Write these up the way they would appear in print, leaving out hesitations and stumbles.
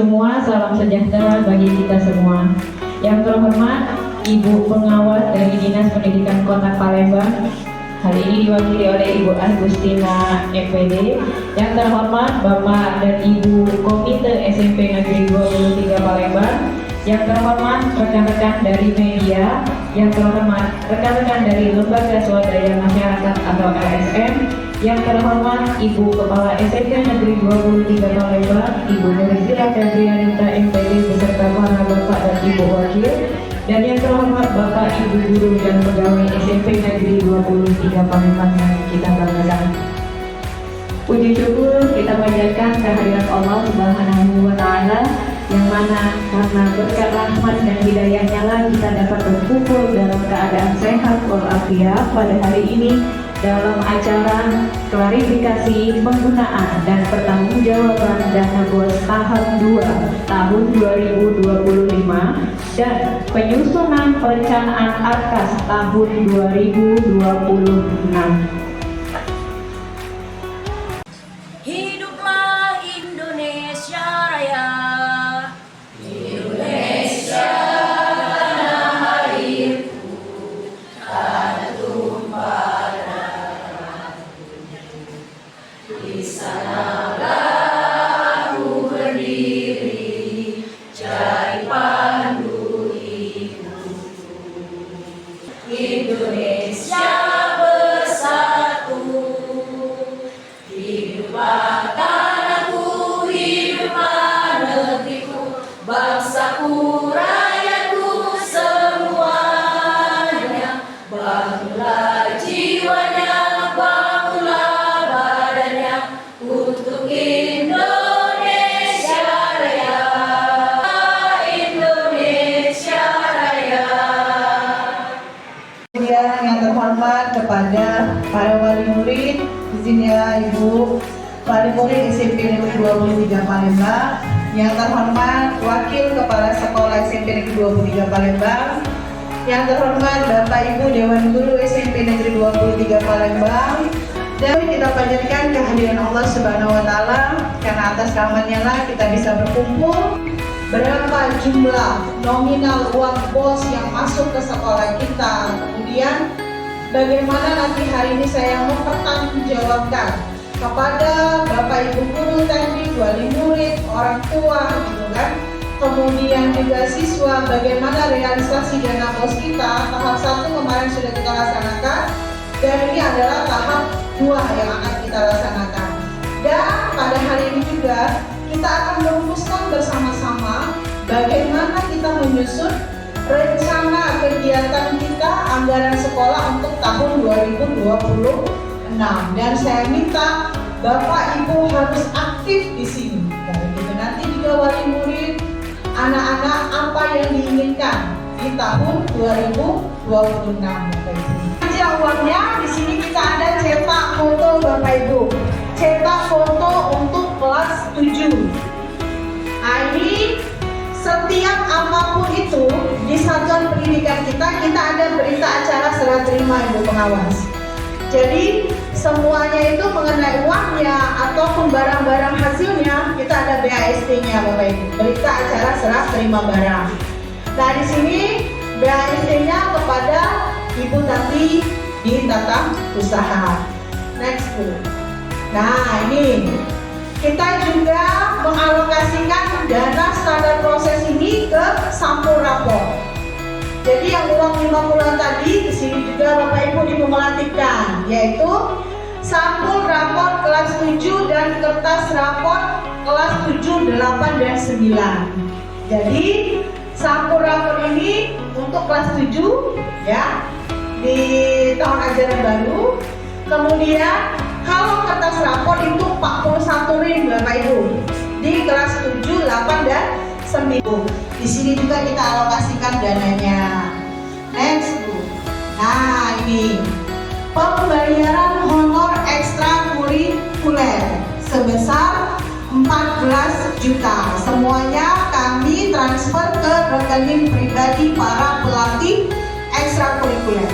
semua, salam sejahtera bagi kita semua. Yang terhormat Ibu Pengawas dari Dinas Pendidikan Kota Palembang, hari ini diwakili oleh Ibu Agustina EPD. Yang terhormat Bapak dan Ibu Komite SMP Negeri 23 Palembang. Yang terhormat rekan-rekan dari media, yang terhormat rekan-rekan dari Lembaga Swadaya Masyarakat atau LSM, yang terhormat Ibu Kepala SMP Negeri 23 Palembang, Ibu Nurizila Febrianita MPD beserta para Bapak dan Ibu Wakil, dan yang terhormat Bapak Ibu Guru dan Pegawai SMP Negeri 23 Palembang yang kita banggakan. Puji syukur kita panjatkan kehadirat Allah Subhanahu wa Ta'ala, yang mana karena berkat rahmat dan hidayahnya lah kita dapat berkumpul dalam keadaan sehat walafiat pada hari ini dalam acara klarifikasi penggunaan dan pertanggungjawaban dana BOS tahap 2 tahun 2025 dan penyusunan perencanaan ARKAS tahun 2026. Hiduplah Indonesia Raya. Indonesia bersatu, hiduplah tanahku, hiduplah negeriku, bangsaku, rakyatku semuanya. Bangunlah jiwanya, bangunlah badannya untuk Indonesia Raya. Indonesia Raya. Yang terhormat kepada para wali murid, izin ya Ibu wali murid SMP Negeri 23 Palembang. Yang terhormat Wakil Kepala Sekolah SMP Negeri 23 Palembang. Yang terhormat Bapak Ibu Dewan Guru SMP Negeri 23 Palembang. Dan kita panjatkan kehadiran Allah Subhanahu wa Ta'ala, karena atas rahmatnya lah kita bisa berkumpul. Berapa jumlah nominal uang BOS yang masuk ke sekolah kita, kemudian bagaimana nanti hari ini saya mempertanggungjawabkan kepada Bapak Ibu guru, teknik, wali murid, orang tua gitu kan, kemudian juga siswa, bagaimana realisasi dana BOS kita. Tahap 1 kemarin sudah kita laksanakan dan ini adalah tahap 2 yang akan kita laksanakan. Dan pada hari ini juga kita akan merumuskan bersama-sama bagaimana kita menyusun rencana kegiatan kita anggaran sekolah untuk tahun 2026. Dan saya minta Bapak Ibu harus aktif di sini. Begitu nanti juga wali murid, anak-anak apa yang diinginkan di tahun 2026. Aja uangnya di sini kita ada cetak foto Bapak Ibu. Cetak foto untuk kelas 7. Nah ini setiap apapun itu di satuan pendidikan kita ada berita acara serah terima Ibu Pengawas. Jadi semuanya itu mengenai uangnya ataupun barang-barang hasilnya kita ada BAST-nya Bapak Ibu, berita acara serah terima barang. Nah di sini BAST-nya kepada Ibu Tati di Tata Usaha. Next Bu. Nah ini kita juga mengalokasikan dana standar proses ini ke sampul rapor. Jadi yang uang 50-an tadi di sini juga Bapak Ibu dikumulatifkan, yaitu sampul rapor kelas 7 dan kertas rapor kelas 7, 8 dan 9. Jadi sampul rapor ini untuk kelas 7 ya di tahun ajaran baru. Kemudian kalau kertas rapor itu 41 ring Bapak Ibu di kelas 7, 8 dan 9. Di sini juga kita alokasikan dananya. Next Bu. Nah ini pembayaran honor ekstrakurikuler sebesar 14 juta. Semuanya kami transfer ke rekening pribadi para pelatih ekstrakurikuler.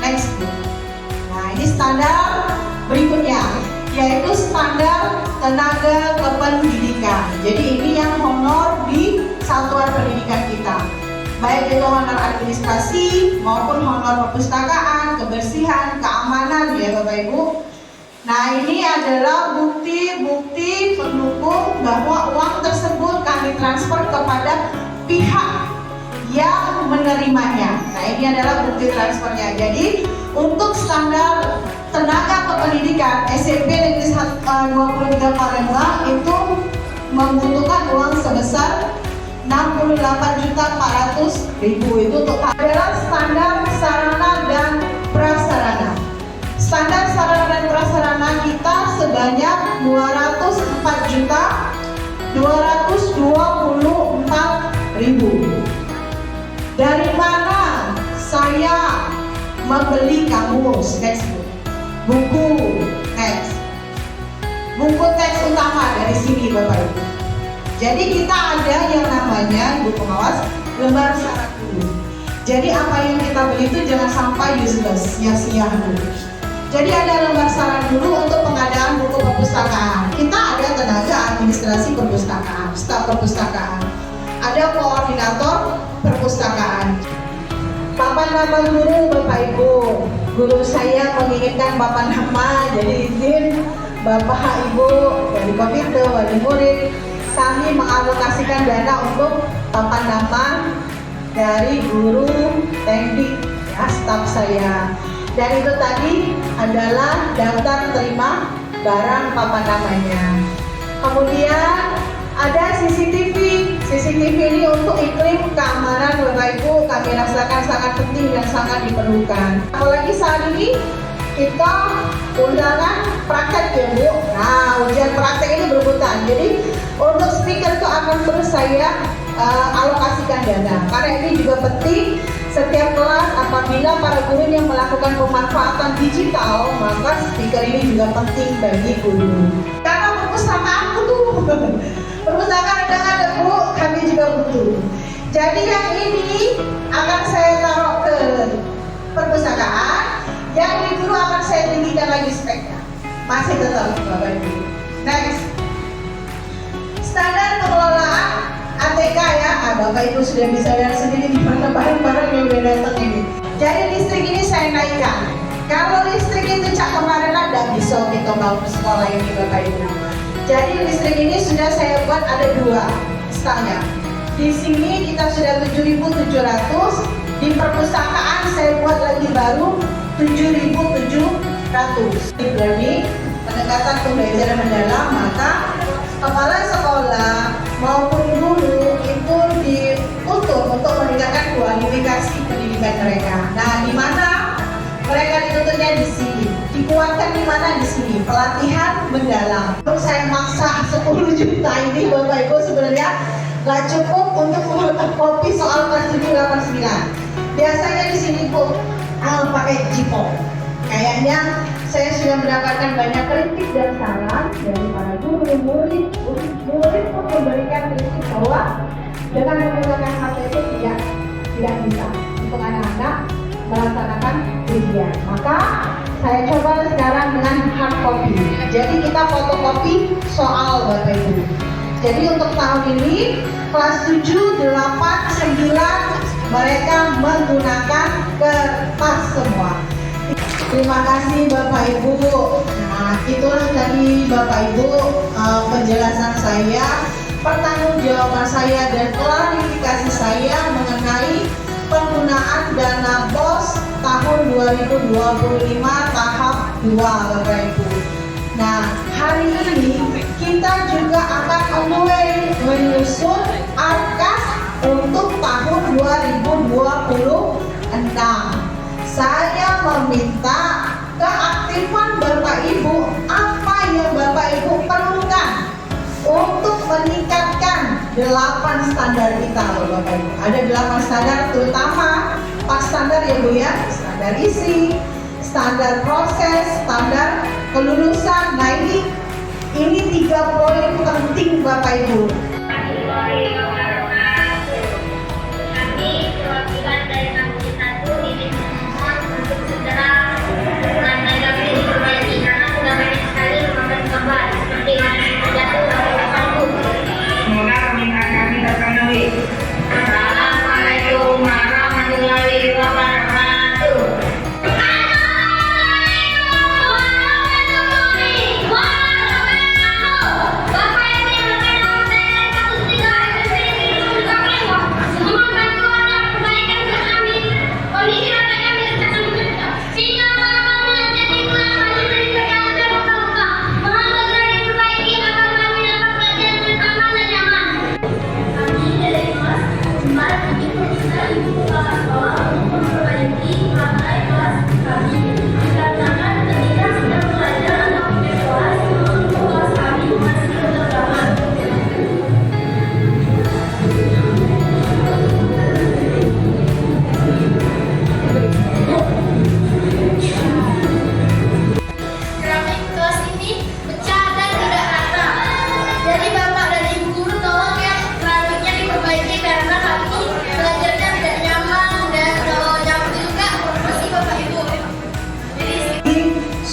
Next Bu. Nah ini standar berikutnya. yaitu standar tenaga kependidikan. Jadi ini yang honor di satuan pendidikan kita, baik itu honor administrasi maupun honor perpustakaan, kebersihan, keamanan ya Bapak Ibu. Nah, ini adalah bukti-bukti pendukung bahwa uang tersebut kami transfer kepada pihak yang menerimanya. Nah, ini adalah bukti transfernya. Jadi untuk standar tenaga kependidikan SMP Negeri 23 Palembang itu membutuhkan uang sebesar 68.400.000. Itu untuk adalah standar sarana dan prasarana. Standar sarana dan prasarana kita sebanyak 204.224.000. Dari mana saya membeli kamus, textbook, buku teks, buku teks utama dari sini Bapak Ibu. Jadi kita ada yang namanya Ibu Pengawas lembar syarat dulu. Jadi apa yang kita beli itu jangan sampai useless, sia-sia dulu. Jadi ada lembar syarat dulu untuk pengadaan buku perpustakaan. Kita ada tenaga administrasi perpustakaan, staf perpustakaan, ada koordinator perpustakaan. Papan nama guru Bapak Ibu, guru saya menginginkan papan nama, jadi izin Bapak Ibu dari komite wali murid kami mengalokasikan dana untuk papan nama dari guru teknik ya, staf saya. Dan itu tadi adalah daftar terima barang papan namanya. Kemudian ada CCTV. CCTV ini untuk iklim keamanan Bapak Ibu kami rasakan sangat penting dan sangat diperlukan. Apalagi saat ini kita undangan praktek ya Bu. Nah, ujian praktek ini berebutan. Jadi untuk speaker itu akan terus saya alokasikan dana. Karena ini juga penting. Setiap kelas apabila para guru yang melakukan pemanfaatan digital, maka speaker ini juga penting bagi guru. Karena perpustakaan butuh, perpustakaan ada Bu, kami juga butuh. Jadi yang ini akan saya taruh ke perpustakaan, yang di guru akan saya tinggikan lagi speknya. Masih tetap Bapak Ibu. Next, standar pengelolaan ATK ya, Bapak Ibu sudah bisa lihat sendiri di mana barang-barang yang udah datang ini. Jadi listrik ini saya naikkan. Kalau listrik itu cak kemarin ada bisa kita bangun sekolah ini Bapak Ibu. Jadi listrik ini sudah saya buat ada 2 stangnya. Di sini kita sudah 7.700, di perpustakaan saya buat lagi baru 7.700. Berani pendekatan pembelajaran mendalam, maka kepala sekolah maupun guru itu diutus untuk meningkatkan kualifikasi pendidikan mereka. Nah, di mana mereka dituntutnya di sini, dikuatkan di mana di sini, pelatihan mendalam. Untuk saya maksa 10 juta ini Bapak Ibu sebenarnya nggak cukup untuk membuat kopi soal kelas 789. Biasanya di sini Bu pakai Jipong. Kayaknya saya sudah mendapatkan banyak kritik dan saran dari para guru, murid pun memberikan kritik bahwa dengan menggunakan HP itu tidak bisa untuk anak-anak melaksanakan ujian. Maka saya coba sekarang dengan hard copy. Jadi kita fotokopi soal Bapak Ibu. Jadi untuk tahun ini kelas 7, 8, 9 mereka menggunakan kertas semua. Terima kasih Bapak Ibu. Nah, itulah tadi Bapak Ibu penjelasan saya, pertanggungjawaban saya dan klarifikasi saya mengenai penggunaan dana BOS tahun 2025 tahap 2 Bapak Ibu. Nah, hari ini kita juga akan mulai menyusun ARKAS untuk tahun 2026. Saya meminta keaktifan Bapak Ibu, apa yang Bapak Ibu perlukan untuk meningkatkan 8 standar kita Bapak Ibu. Ada 8 standar terutama 4 standar ya Bu ya, standar isi, standar proses, standar kelulusan. Nah ini 3 poin penting Bapak Ibu. Karena sudah banyak sekali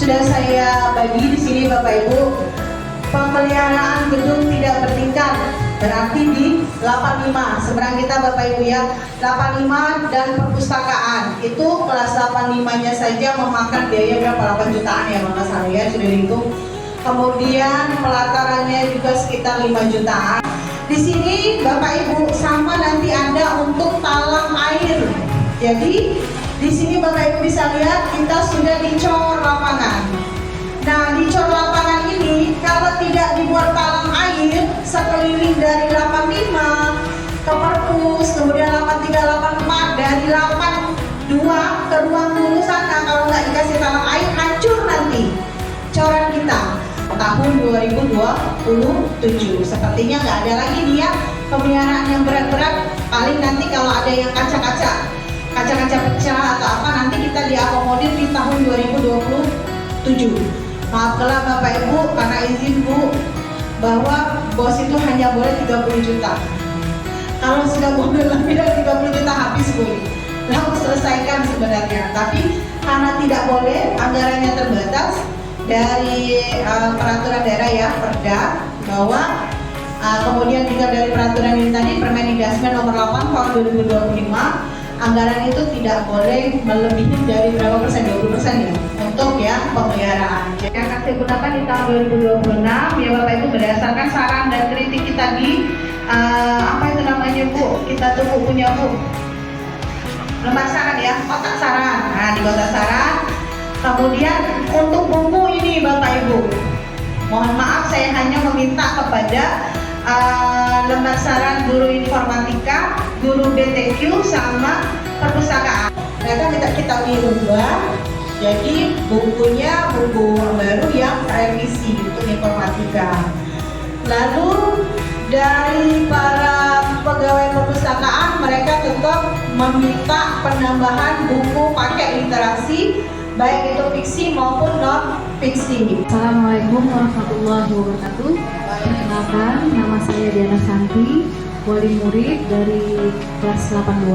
sudah saya bagi di sini Bapak Ibu. Pemeliharaan gedung tidak bertingkat berarti di 85. Sebenarnya kita Bapak Ibu ya, 85 dan perpustakaan itu kelas 85-nya saja memakan biaya berapa? 8 jutaan ya Bapak saya sudah dihitung. Kemudian pelatarannya juga sekitar 5 jutaan. Di sini Bapak Ibu sama nanti ada untuk talang air. Jadi di sini Bapak Ibu bisa lihat kita sudah dicor lapangan. Nah, dicor lapangan ini kalau tidak dibuat talang air sekeliling dari 85 ke perpus, kemudian 83, 84 dari 82 ke ruang guru sana, kalau nggak dikasih talang air hancur nanti coran kita tahun 2027. Sepertinya nggak ada lagi nih ya pemeliharaan yang berat-berat. Paling nanti kalau ada yang kaca-kaca pecah atau apa, nanti kita diakomodir di tahun 2027. Maafkanlah Bapak Ibu karena izin Bu bahwa bos itu hanya boleh 30 juta. Kalau sudah mobil lebih dari 30 juta habis Bu, lalu selesaikan sebenarnya. Tapi karena tidak boleh, anggarannya terbatas dari peraturan daerah ya, Perda, bahwa kemudian juga dari peraturan ini tadi Permendikbud nomor 8 tahun 2025, anggaran itu tidak boleh melebihi dari berapa persen, 20% ya, untuk ya pemeliharaan. Yang akan saya gunakan di tahun 2026 ya Bapak Ibu berdasarkan saran dan kritik kita di apa itu namanya Bu, kita tunggu punya Bu, lembar saran ya, kotak saran. Nah di kotak saran, kemudian untuk buku ini Bapak Ibu, mohon maaf saya hanya meminta kepada lembar saran guru informatika, guru BTQ sama perpustakaan. Mereka minta kita ubah, jadi bukunya buku baru yang revisi untuk informatika. Lalu dari para pegawai perpustakaan mereka tetap meminta penambahan buku paket literasi baik itu fiksi maupun non fiksi. Assalamualaikum warahmatullahi wabarakatuh. Perkenalkan, nama saya Diana Santi, wali murid dari kelas 82.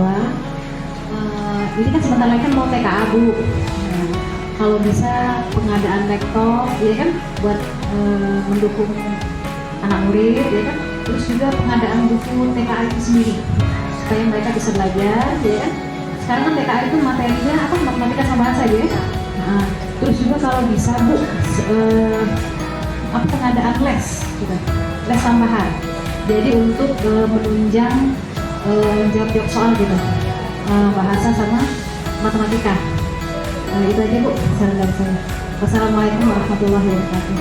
Ini kan sebentar lagi kan mau TKA Bu. Nah, kalau bisa pengadaan laptop, ya kan, buat mendukung anak murid, ya kan. Terus juga pengadaan buku TKA itu sendiri, supaya mereka bisa belajar, ya kan. Sekarang kan TKA itu materinya apa? Matematika sama bahasa ya. Nah, terus juga kalau bisa Bu, pengadaan les, gitu. Les tambahan. Jadi untuk menunjang jawab soal gitu, bahasa sama matematika. Itu aja Bu, saran dari saya. Wassalamualaikum warahmatullahi wabarakatuh.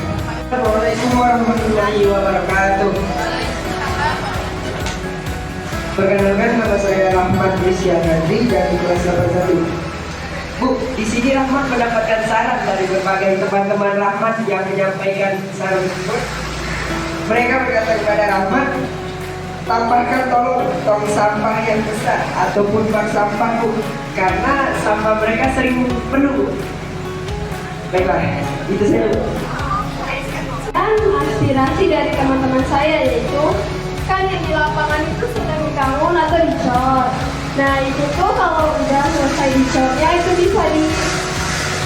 Assalamualaikum warahmatullahi wabarakatuh. Perkenalkan, nama saya Rahmat Rizyanandri dari kelas 81. Bu, di sini Rahmat mendapatkan saran dari berbagai teman-teman Rahmat yang menyampaikan saran tersebut. Mereka berkata kepada Rahmat, tambahkan tolong tong sampah yang besar ataupun bak sampah Bu, karena sampah mereka sering penuh. Baiklah, itu saja Bu. Dan aspirasi dari teman-teman saya yaitu kan yang di lapangan itu sedang dibangun atau dicor. Nah itu tuh kalau udah selesai dicornya itu bisa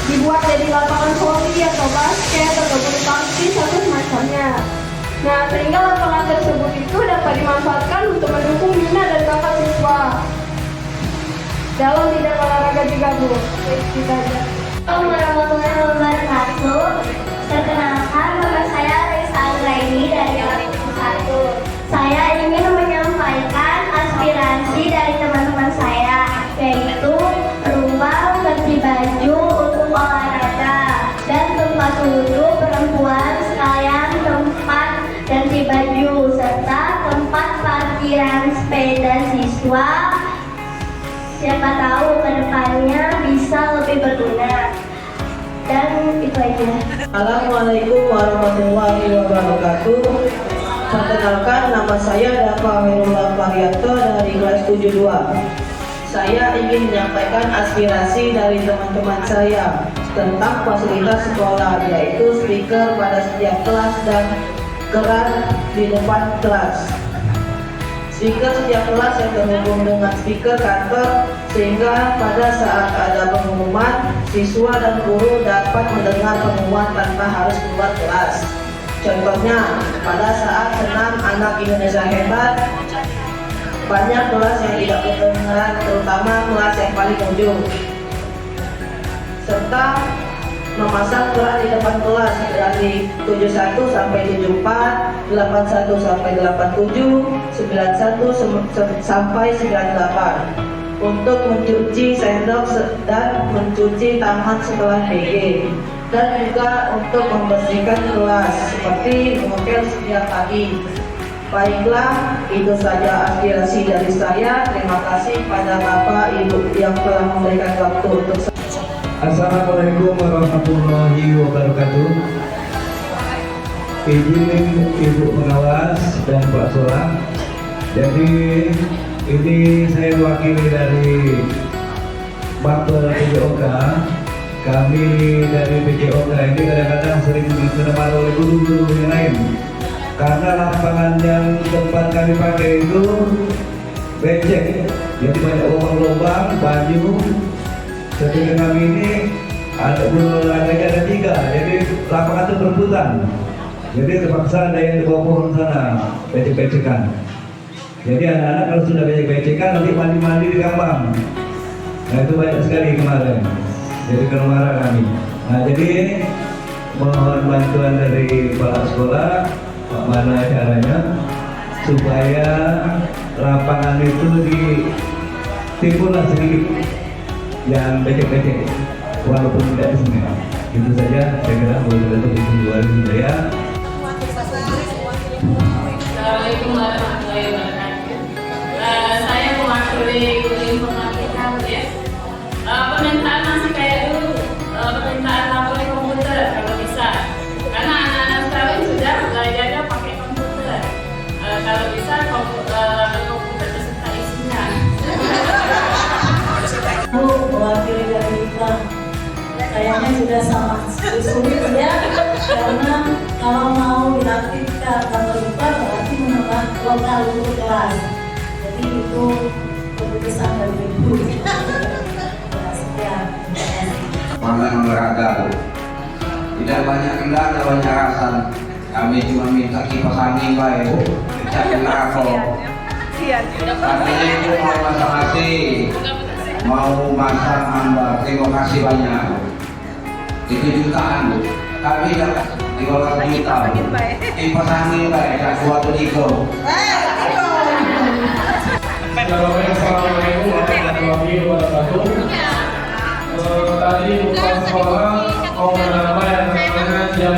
dibuat jadi lapangan voli atau basket atau bulu tangkis atau semacamnya. Nah sehingga lapangan tersebut itu dapat dimanfaatkan untuk mendukung minat dan bakat siswa dalam bidang olahraga juga Bu. Kita aja. Assalamualaikum warahmatullahi wabarakatuh. Perkenalkan, nama saya Risa Anggraini dari kelas 1. Saya ingin menyampaikan aspirasi dari teman-teman saya, yaitu ruang ganti baju untuk olahraga dan tempat duduk perempuan sekalian tempat ganti baju serta tempat parkiran sepeda siswa. Siapa tahu kedepannya bisa lebih berguna. Dan itu aja. Assalamualaikum warahmatullahi wabarakatuh. Perkenalkan, nama saya Dafa Wirullah Faryanto dari kelas 72. Saya ingin menyampaikan aspirasi dari teman-teman saya tentang fasilitas sekolah, yaitu speaker pada setiap kelas dan keran di depan kelas. Speaker setiap kelas yang terhubung dengan speaker kantor, sehingga pada saat ada pengumuman siswa dan guru dapat mendengar pengumuman tanpa harus keluar kelas. Contohnya, pada saat senam anak Indonesia hebat, banyak kelas yang tidak kedengaran, terutama kelas yang paling ujung. Serta memasang Quran di depan kelas dari 71 sampai 74, 81 sampai 87, 91 sampai 98 untuk mencuci sendok dan mencuci tangan setelah PG, dan juga untuk membersihkan kelas seperti mengepel setiap pagi. Baiklah, itu saja aspirasi dari saya. Terima kasih pada Bapak Ibu yang telah memberikan waktu untuk saya. Assalamualaikum warahmatullahi wabarakatuh. Izin Ibu Pengawas dan Pak Solah. Jadi ini saya wakili dari Bapak PJOK. Kami dari PJOK ini kadang-kadang sering diterima oleh guru-guru yang lain. Karena lapangan yang tempat kami pakai itu becek, jadi banyak lubang-lubang, baju. Jadi kami ini ada 3, jadi lapangan itu berebutan. Jadi terpaksa ada yang di bawah pohon sana, becek-becekan. Jadi anak-anak kalau sudah becek-becekan nanti mandi-mandi di kambang. Nah itu banyak sekali kemarin. Jadi kena marah kami. Nah jadi mohon bantuan dari kepala sekolah, mana caranya supaya lapangan itu ditimbullah sedikit yang becek-becek walaupun tidak di sini. Itu saja saya kira untuk izin saya. Assalamualaikum warahmatullahi wabarakatuh. Saya mewakili guru informatika ya. Permintaan masih kayak dulu, permintaan lapor komputer kalau bisa. Karena anak-anak sekarang sudah belajarnya pakai komputer. Kalau bisa komputer beserta isinya. Mewakili dari kita, kayaknya sudah sama sulit ya, karena kalau mau diaktifkan atau lupa berarti menambah lokal untuk kelas. Jadi itu keputusan dari ibu. Sekian. Memang beragam, tidak banyak kendala, banyak alasan. Kami cuma minta kipas angin baik, cat neraka. Artinya itu mau basa-basi, mau masak ambar, terima kasih banyak. Itu jutaan, kami dapat 300 juta. Kipas angin baik, tak kuat begitu. Assalamualaikum warahmatullahi wabarakatuh. Tadi bukan sekolah mau menambah yang namanya jam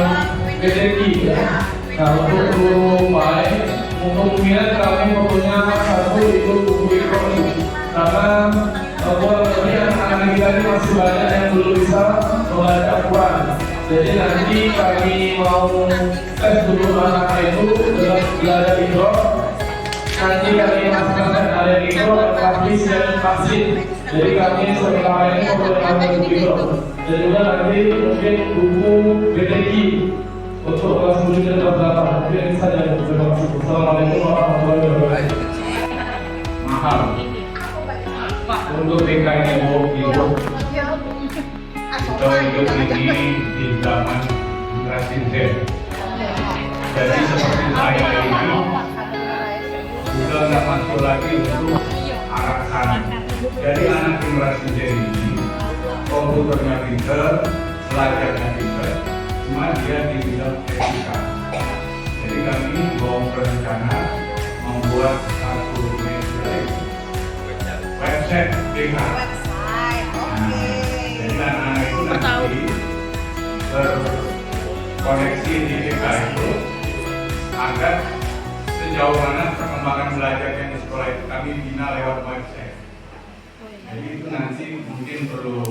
PDK ya. Nah untuk guru baik, kemungkinan kami mempunyai satu itu buku ekonomi. Karena anak-anak kita ini masih banyak yang belum bisa membaca Quran. Jadi nanti kami mau tes dulu anak itu dengan belajar Iqra. Nanti kami masukkan ada Iqra, habis dan vaksin. Jadi kami setelah ini memperkenalkan buku Iqra. Dan juga nanti mungkin buku BTG untuk kelas 10 dan kelas 8. Mungkin ini saja. Terima kasih. Assalamualaikum warahmatullahi wabarakatuh. Mahal untuk TK ini Ibu. Kita hidup ini di zaman generasi Z. Jadi seperti saya ini sudah nggak masuk lagi untuk arah sana. Jadi anak generasi Z ini komputernya pinter, belajarnya pinter, cuma dia di bidang teknika. Jadi kami bawa berencana membuat satu website TK. Jadi anak-anak itu nanti terkoneksi di TK itu agar sejauh mana perkembangan belajarnya di sekolah itu kami bina lewat website. Jadi itu nanti mungkin perlu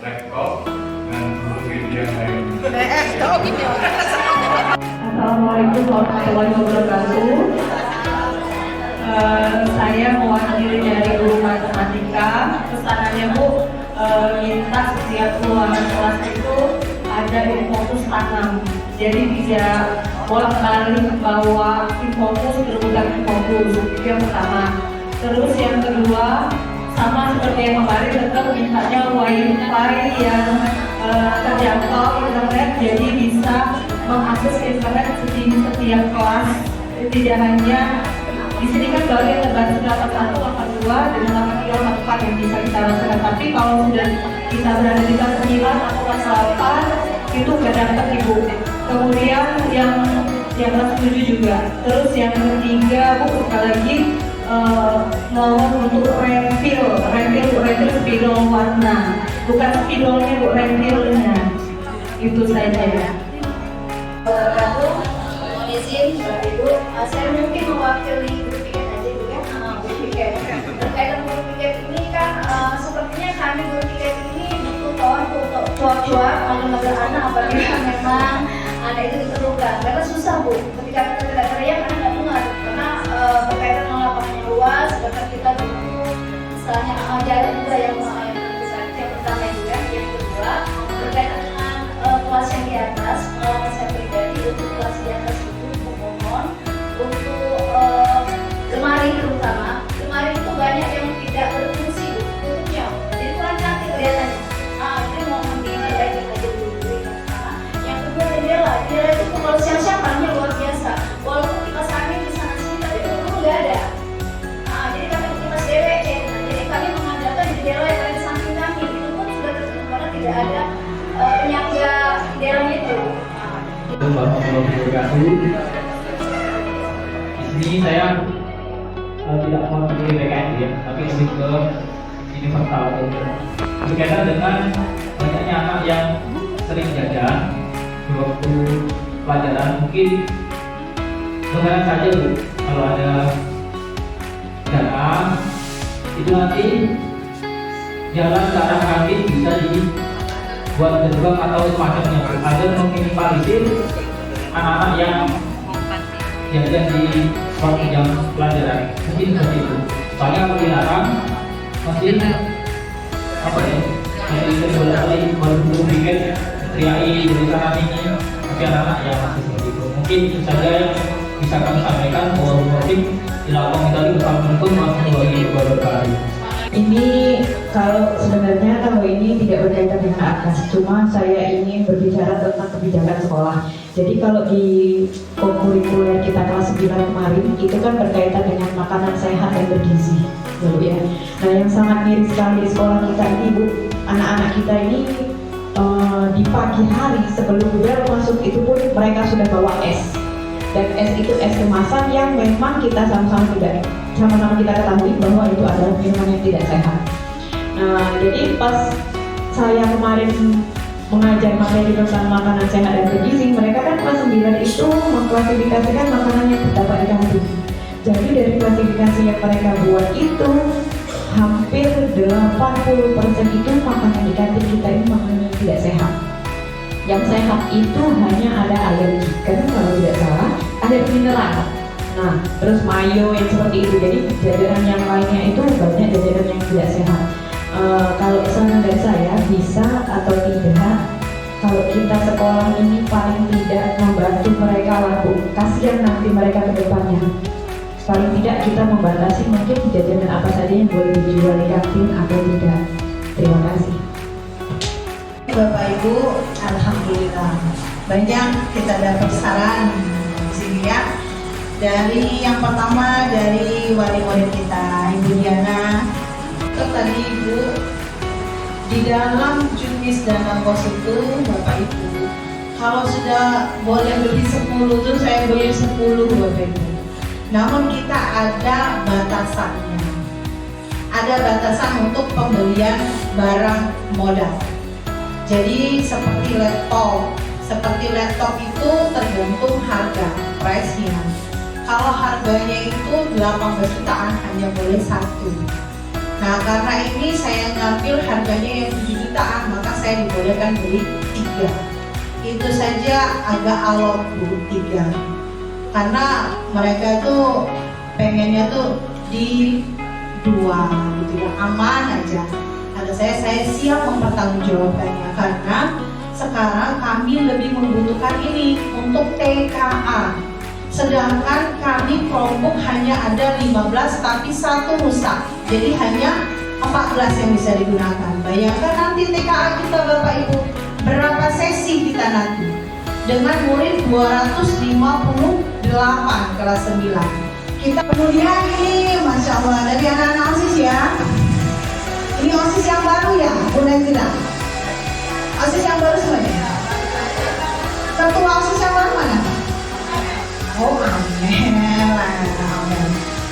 laptop dan perlu media lain. Assalamualaikum warahmatullahi wabarakatuh. Saya mewakili dari guru matematika. Pesanannya Bu, minta setiap ruangan kelas itu ada infokus tanam. Jadi bisa bolak-balik bawa infokus ke gudang infokus. Itu yang pertama. Terus yang kedua, sama seperti yang kemarin tetap mintanya wifi yang terjangkau internet, jadi bisa mengakses internet di setiap kelas. Tidak hanya di sini kan baru yang terbatas 81, 82 dengan 83, 84 yang bisa kita rasakan. Tapi kalau sudah kita berada di kelas 9 atau kelas 8 itu nggak dapat Ibu. Kemudian yang kelas 7 juga. Terus yang ketiga Bu, sekali lagi mohon untuk refill spidol warna, bukan spidolnya Bu, refillnya. Itu saja ya. Mohon izin Bapak Ibu, saya mungkin mewakili guru piket aja Bu ya. Guru piket. Berkaitan guru piket ini kan sepertinya kami guru piket ini butuh tahun untuk cuak-cuak mager-mager anak apabila memang anak itu diperlukan. Karena susah Bu, ketika kita tidak teriak anak nggak dengar. Karena berkaitan dengan lapangannya luas, bahkan kita butuh misalnya jalan juga yang pertama juga. Yang kedua berkaitan dengan kelas yang di atas, pengalaman saya pribadi untuk kelas di atas itu memohon untuk lemari, terutama lemari itu banyak yang tidak berfungsi tutupnya, jadi kurang cantik kelihatannya. Jadi mohon diperbaiki aja dulu. Yang kedua jendela itu kalau siang-siang panjangnya luar biasa, walaupun kipas angin di sana sini tapi itu nggak ada. Jadi kami kipas DWC, jadi kami mengandalkan jendela yang ada di samping kami, itu pun sudah tertutup karena tidak ada penyangga jendelanya itu. Warahmatullahi wabarakatuh. Di sini saya tidak mau pilih PKN ya, tapi lebih ke universal. Berkaitan dengan banyaknya anak yang sering jajan di waktu pelajaran, mungkin sekarang saja Bu, kalau ada dana itu nanti jalan ke arah kantin bisa dibuat gerbang atau semacamnya agar meminimalisir anak-anak yang jajan di waktu jam pelajaran. Mungkin seperti itu. Soalnya kalau dilarang masih apa ya? Masih bolak-balik baru bikin teriaki dari sana ini, tapi anak-anak yang masih seperti itu. Mungkin itu saja yang bisa kami sampaikan. Mungkin dilakukan tadi. Wassalamualaikum warahmatullahi wabarakatuh. Ini kalau ini tidak berkaitan dengan AKAS, cuma saya ingin berbicara tentang kebijakan sekolah. Jadi kalau di kurikuler kita kelas 9 kemarin itu kan berkaitan dengan makanan sehat dan bergizi, ya. Nah yang sangat miris sekali di sekolah kita ini Bu, anak-anak kita ini di pagi hari sebelum bel masuk itu pun mereka sudah bawa es, dan es itu es kemasan yang memang kita sama-sama kita ketahui bahwa itu adalah minuman yang tidak sehat. Nah, jadi pas saya kemarin mengajar materi tentang makanan sehat dan bergizi, mereka kan kelas 9 itu mengklasifikasikan makanan yang terdapat di kantin. Jadi dari klasifikasi yang mereka buat itu, hampir 80% itu makanan di kantin kita ini makanan yang tidak sehat. Yang sehat itu hanya ada air chicken kalau tidak salah, air mineral. Nah, terus mayo yang seperti itu. Jadi jajanan yang lainnya itu banyak jajanan yang tidak sehat. Kalau saran dari saya bisa atau tidak, kalau kita sekolah ini paling tidak membantu mereka laku, kasihan nanti mereka ke depannya. Paling tidak kita membatasi mungkin jajanan apa saja yang boleh dijual di kantin atau tidak. Terima kasih. Bapak Ibu, alhamdulillah banyak kita dapat saran di sini ya. Dari yang pertama dari wali murid kita, Ibu Diana. Tadi Ibu, di dalam juknis dana kos itu Bapak Ibu, kalau sudah boleh beli 10 itu saya beli 10 Bapak Ibu. Namun kita ada batasannya. Ada batasan untuk pembelian barang modal. Jadi seperti laptop itu tergantung harga, price-nya. Kalau harganya itu 18 jutaan hanya boleh 1. Nah karena ini saya ngambil harganya yang 7 jutaan, maka saya dibolehkan beli 3. Itu saja agak alot Bu, 3. Karena mereka tuh pengennya tuh di 2 gitu ya, aman aja. Kata saya siap mempertanggungjawabkannya karena sekarang kami lebih membutuhkan ini untuk TKA. Sedangkan kami Chromebook hanya ada 15 tapi 1 rusak. Jadi hanya 14 yang bisa digunakan. Bayangkan nanti TKA kita Bapak Ibu, berapa sesi kita nanti dengan murid 258 kelas 9. Kita kemudian ini Masya Allah dari anak-anak OSIS ya. Ini OSIS yang baru ya, boleh tidak? OSIS yang baru semuanya. Ketua OSIS yang baru mana? Oh, amin.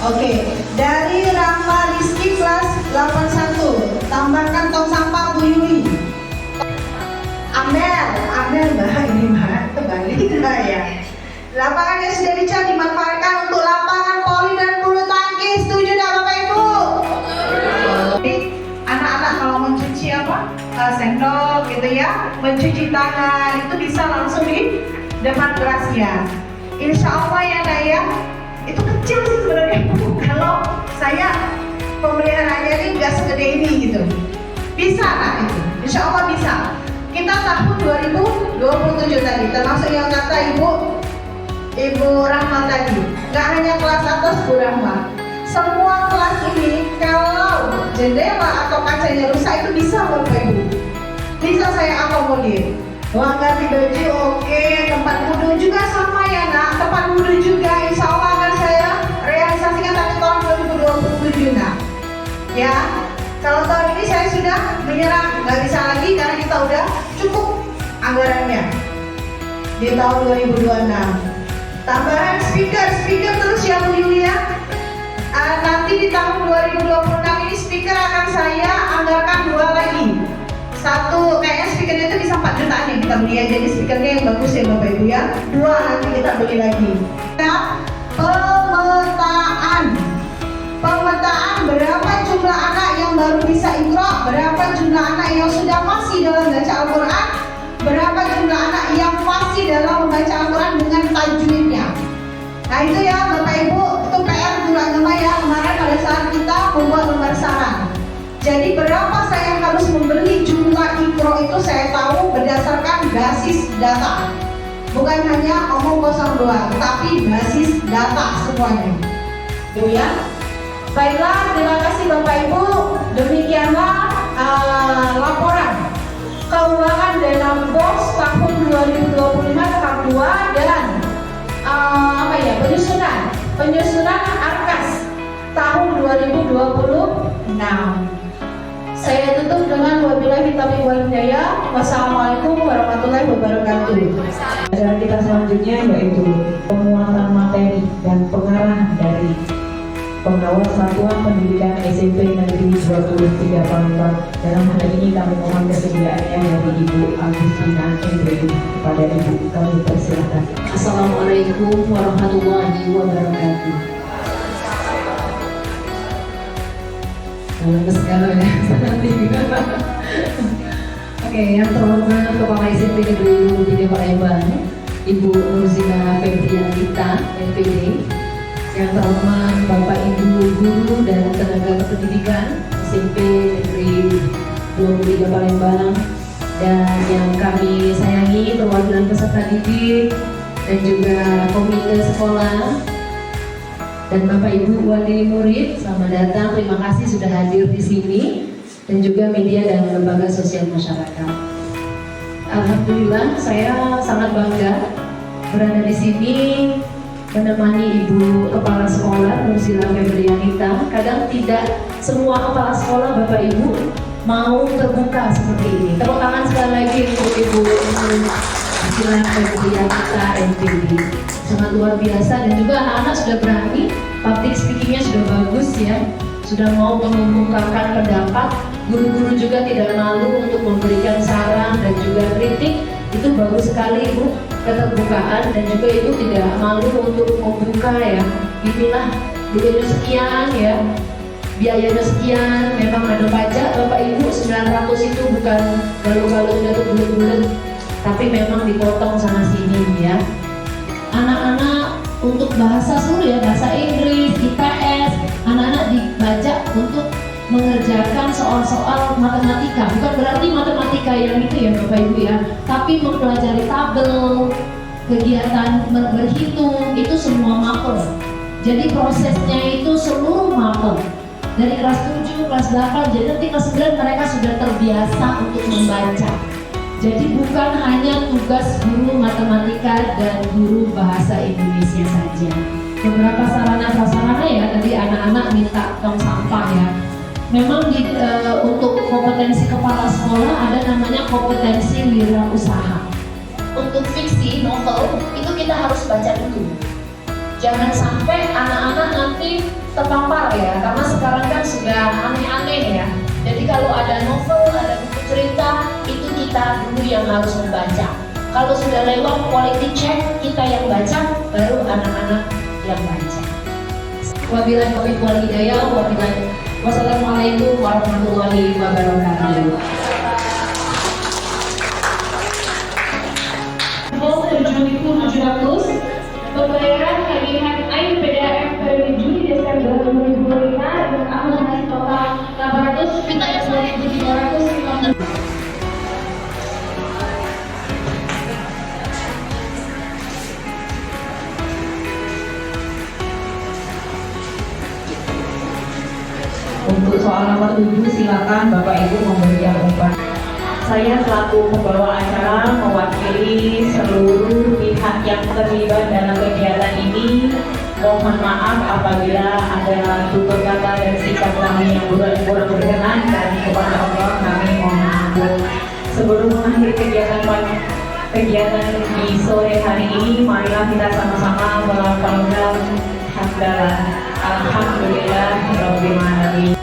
Oke, dari Rahma Rizky kelas 81, tambahkan tong sampah Bu Yuli. Amel, bah ini mah kembali ya. Lapangan yang sudah dicat dimanfaatkan untuk lapangan voli dan bulu tangkis. Setuju tidak Bapak Ibu? Anak-anak kalau mencuci sendok gitu ya, mencuci tangan itu bisa langsung di depan kelasnya. Insya Allah ya Nak ya, itu kecil sih sebenarnya. Kalau saya pemeliharaannya ini nggak segede ini gitu, bisa Nak itu. Insya Allah bisa. Kita tahun 2027 tadi, termasuk yang kata Ibu Rahma tadi, nggak hanya kelas atas Bu Rahma, semua kelas ini kalau jendela atau kacanya rusak itu bisa Bapak Ibu, bisa saya akomodir. Ruang ganti baju oke, tempat wudhu juga sama ya Nak, tempat wudhu juga insya Allah akan saya realisasikan tapi tahun 2027 Nak. Ya, kalau tahun ini saya sudah menyerah, nggak bisa lagi karena kita udah cukup anggarannya di tahun 2026. Tambahan speaker terus ya Bu Yulia. Nanti di tahun 2026 ini speaker akan saya anggarkan 2 lagi. Satu kayaknya speakernya itu bisa 4 jutaan ya kita beli ya, jadi speakernya yang bagus ya Bapak Ibu ya. 2 nanti kita beli lagi. Nah, pemetaan berapa jumlah anak yang baru bisa Iqra, berapa jumlah anak yang sudah fasih dalam baca Al-Quran, berapa jumlah anak yang fasih dalam membaca Al-Quran dengan tajwidnya. Nah itu ya Bapak Ibu, itu PR guru agama ya kemarin pada saat kita membuat lembar saran. Jadi berapa saya harus membeli jumlah Iqra itu saya tahu berdasarkan basis data. Bukan hanya omong kosong doang, tapi basis data semuanya. Itu ya. Baiklah, terima kasih Bapak Ibu. Demikianlah laporan keuangan dalam BOS tahun 2025 tahap 2 dan penyusunan ARKAS tahun 2026. Saya tutup dengan wabillahi taufiq wal hidayah. Wassalamualaikum warahmatullahi wabarakatuh. Acara kita selanjutnya yaitu penguatan materi dan pengarahan dari Pengawas Satuan Pendidikan SMP Negeri 23 Palembang. Dalam hal ini kami mohon kesediaannya dari Ibu Agustina Endri. Kepada Ibu kami persilakan. Assalamualaikum warahmatullahi wabarakatuh. Salam sekarang ya. Oke, yang terhormat Kepala SMP Negeri 23 Palembang, Ibu Nurzina Febrianita, MPD. Yang terhormat Bapak Ibu Guru dan tenaga pendidikan SMP Negeri 23 Palembang, dan yang kami sayangi perwakilan peserta didik dan juga komite sekolah dan Bapak Ibu wali murid, selamat datang. Terima kasih sudah hadir di sini dan juga media dan lembaga sosial masyarakat. Alhamdulillah, saya sangat bangga berada di sini menemani Ibu Kepala Sekolah Nurzina Febrianita. Kadang tidak semua kepala sekolah Bapak Ibu mau terbuka seperti ini. Tepuk tangan sekali lagi untuk Ibu Nurzina Febrianita MPD. Sangat luar biasa, dan juga anak-anak sudah berani, public speakingnya sudah bagus ya, sudah mau mengungkapkan pendapat. Guru-guru juga tidak malu untuk memberikan saran dan juga kritik. Itu bagus sekali Ibu, keterbukaan, dan juga itu tidak malu untuk membuka ya. Inilah dulunya sekian ya, biayanya sekian, memang ada pajak Bapak Ibu 900 itu bukan kalau jatuh bulat-bulat, tapi memang dipotong sana sini ya. Anak-anak untuk bahasa seluruh ya, bahasa Inggris, IPS, anak-anak dibajak untuk mengerjakan soal-soal matematika. Bukan berarti matematika yang itu ya Bapak Ibu ya, tapi mempelajari tabel, kegiatan berhitung, itu semua mapel. Jadi prosesnya itu seluruh mapel. dari kelas 7, kelas 8, jadi nanti kelas 9 mereka sudah terbiasa untuk membaca. Jadi bukan hanya tugas guru matematika dan guru bahasa Indonesia saja. Beberapa sarana-prasarana ya, tadi anak-anak minta tong sampah ya. Memang untuk kompetensi kepala sekolah ada namanya kompetensi wirausaha. Untuk fiksi, novel, itu kita harus baca dulu. Jangan sampai anak-anak nanti terpapar ya, karena sekarang kan sudah aneh-aneh ya. Jadi kalau ada novel, ada buku cerita, itu kita dulu yang harus membaca. Kalau sudah lewat quality check, kita yang baca, baru anak-anak yang baca. Wabillahi taufiq wal hidayah. Wassalamualaikum warahmatullahi wabarakatuh. 7.700 pembayaran tagihan air PDAM periode Juli Desember 2005 dengan akumulasi total 820.350. Untuk soal nomor 7, silakan Bapak Ibu memberikan umpan. Saya selaku pembawa acara mewakili seluruh pihak yang terlibat dalam kegiatan ini. Mohon maaf apabila ada tutur kata dan sikap kami yang kurang berkenan, dan kepada Allah kami mohon ampun. Sebelum mengakhiri kegiatan di sore hari ini, marilah kita sama-sama melafalkan hamdalah. Alhamdulillah Rabbil Alamin.